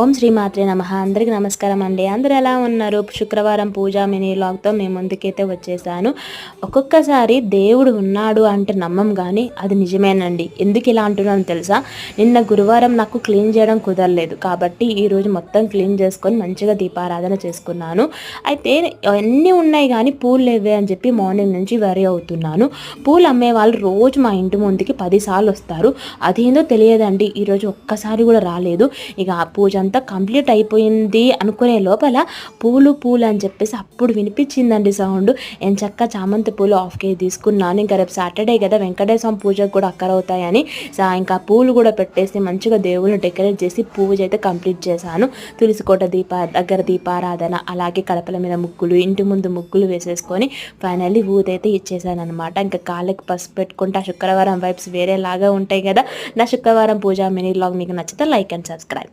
ఓం శ్రీ మాత్రే నమః. అందరికీ నమస్కారం అండి. అందరూ ఎలా ఉన్నారు? శుక్రవారం పూజ మినీ వ్లాగ్తో మేము ముందుకైతే వచ్చేసాను. ఒక్కొక్కసారి దేవుడు ఉన్నాడు అంటే నమ్మం, కానీ అది నిజమేనండి. ఎందుకు ఇలా అంటున్నాను తెలుసా? నిన్న గురువారం నాకు క్లీన్ చేయడం కుదరలేదు కాబట్టి ఈరోజు మొత్తం క్లీన్ చేసుకొని మంచిగా దీపారాధన చేసుకున్నాను. అయితే అన్నీ ఉన్నాయి కానీ పూలు లేవే అని చెప్పి మార్నింగ్ నుంచి వరి అవుతున్నాను. పూలు అమ్మే వాళ్ళు రోజు మా ఇంటి ముందుకి 10 సార్లు వస్తారు. అదేందో తెలియదండి, ఈరోజు ఒక్కసారి కూడా రాలేదు. ఇక ఆ పూజ అంతా కంప్లీట్ అయిపోయింది అనుకునే లోపల పూలు పూలు అని చెప్పేసి అప్పుడు వినిపించిందండి సౌండ్. ఎంచక్క చామంతి పూలు 1/2 kg తీసుకున్నాను. ఇంకా రేపు సాటర్డే కదా, వెంకటేశ్వర పూజకు కూడా అక్కరవుతాయని ఇంకా పూలు కూడా పెట్టేసి మంచిగా దేవుళ్ళని డెకరేట్ చేసి పూజ అయితే కంప్లీట్ చేశాను. తులసికోట దగ్గర దీపారాధన, అలాగే కడపల మీద ముగ్గులు, ఇంటి ముందు ముగ్గులు వేసేసుకొని ఫైనల్లీ ఊదైతే ఇచ్చేసాను అనమాట. ఇంకా కాళ్ళకి పసుపు పెట్టుకుంటే ఆ శుక్రవారం వైబ్స్ వేరేలాగా ఉంటాయి కదా. నా శుక్రవారం పూజ మినీ వ్లాగ్ మీకు నచ్చితే లైక్ అండ్ సబ్స్క్రైబ్.